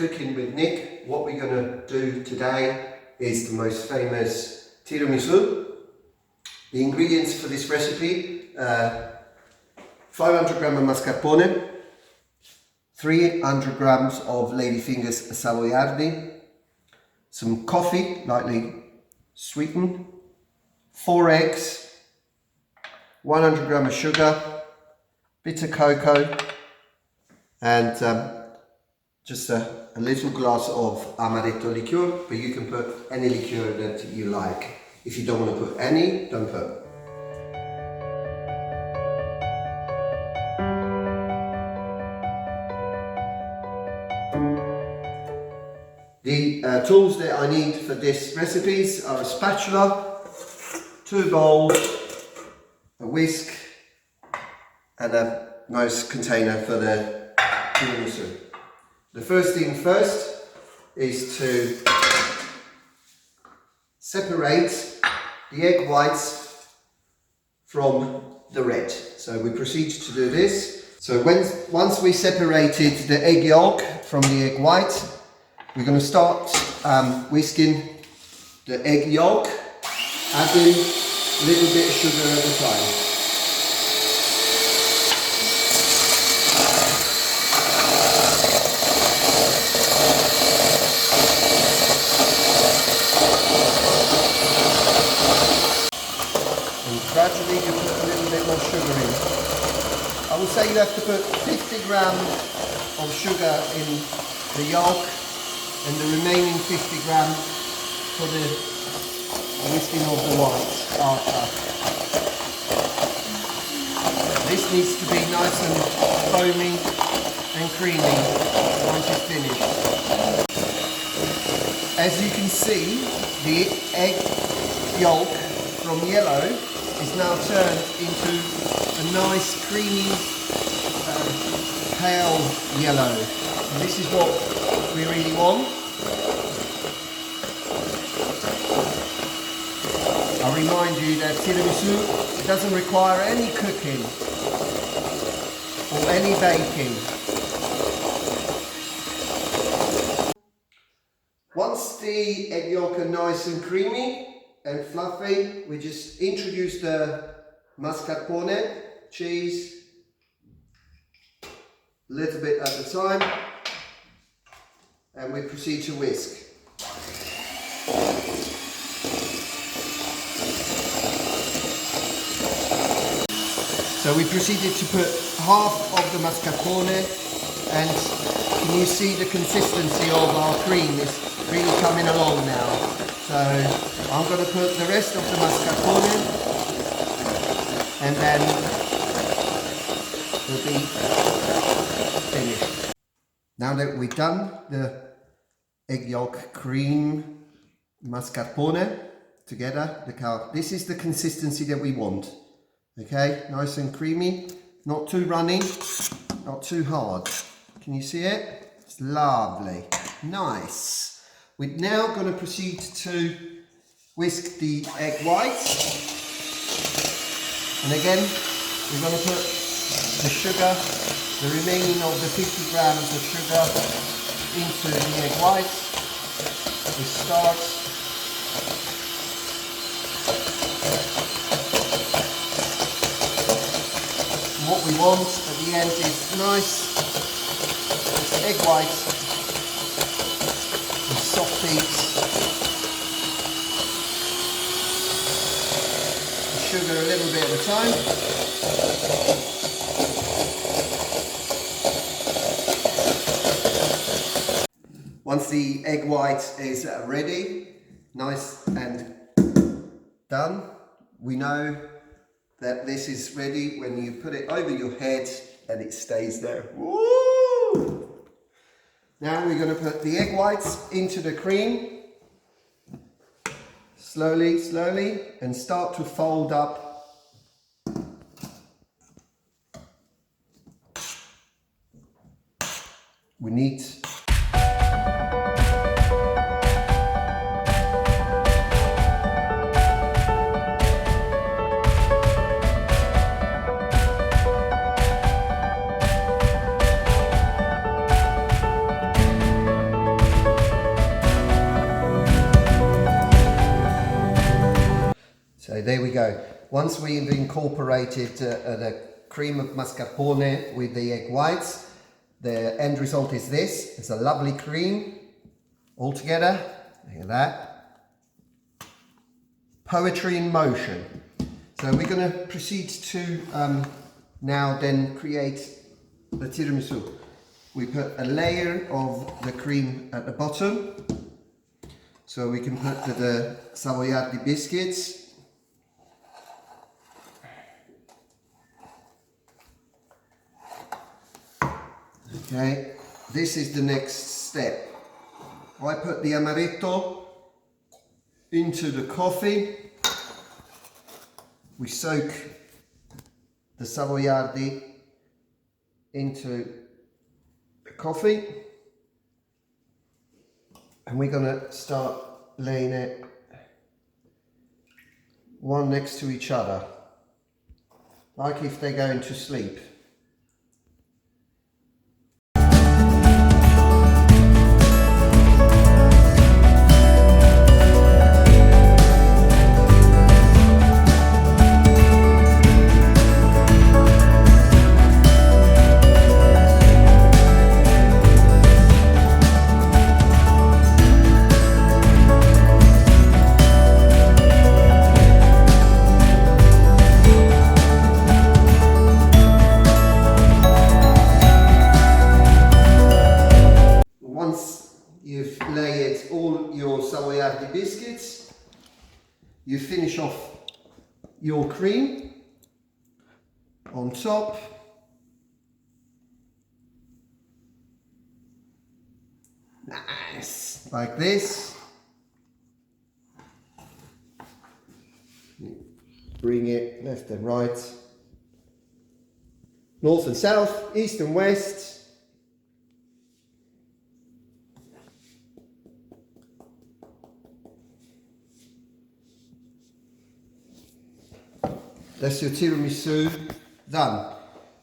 Cooking with Nick. What we're going to do today is the most famous tiramisu. The ingredients for this recipe: 500 grams of mascarpone, 300 grams of ladyfingers savoiardi, some coffee lightly sweetened, 4 eggs, 100 grams of sugar, bitter cocoa, and just a little glass of amaretto liqueur, but you can put any liqueur that you like. If you don't want to put any, don't put. The tools that I need for this recipes are a spatula, 2 bowls, a whisk, and a nice container for the tiramisu. The first thing first is to separate the egg whites from the red. So we proceed to do this. So once we separated the egg yolk from the egg white, we're going to start whisking the egg yolk, adding a little bit of sugar at a time. Gradually you put a little bit more sugar in. I would say you have to put 50 grams of sugar in the yolk and the remaining 50 grams for the whisking of the white after. This needs to be nice and foamy and creamy once it's finished. As you can see, the egg yolk from yellow is now turned into a nice creamy pale yellow. And this is what we really want. I remind you that tiramisu doesn't require any cooking or any baking. Once the egg yolk are nice and creamy and fluffy, we just introduce the mascarpone, cheese, a little bit at a time, and we proceed to whisk. So we proceeded to put half of the mascarpone, and can you see the consistency of our cream is really coming along now. So I'm going to put the rest of the mascarpone and then we'll be finished. Now that we've done the egg yolk cream mascarpone together, look how this is the consistency that we want. Okay, nice and creamy, not too runny, not too hard. Can you see it? It's lovely, nice. We're now going to proceed to whisk the egg whites, and again we're going to put the sugar, the remaining of the 50 grams of sugar into the egg whites. We start what we want at the end is nice egg whites, soft beats, the sugar a little bit at a time. Once the egg white is ready, nice and done, we know that this is ready when you put it over your head and it stays there. Woo! Now we're going to put the egg whites into the cream, slowly, slowly, and start to fold up. We need once we've incorporated the cream of mascarpone with the egg whites, the end result is this. It's a lovely cream all together. Look at that. Poetry in motion. So we're going to proceed to now then create the tiramisu. We put a layer of the cream at the bottom. So we can put the Savoiardi biscuits. Okay, this is the next step. I put the amaretto into the coffee. We soak the Savoiardi into the coffee. And we're going to start laying it one next to each other, like if they're going to sleep. You've layered all your Savoiardi biscuits, you finish off your cream on top. Nice, like this. Bring it left and right, north and south, east and west. That's your tiramisu done.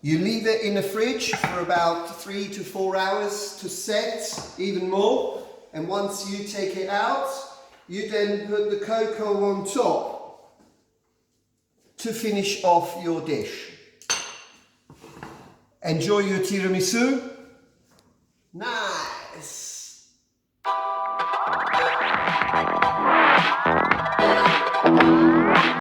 You leave it in the fridge for about 3 to 4 hours to set, even more. And once you take it out, you then put the cocoa on top to finish off your dish. Enjoy your tiramisu. Nice.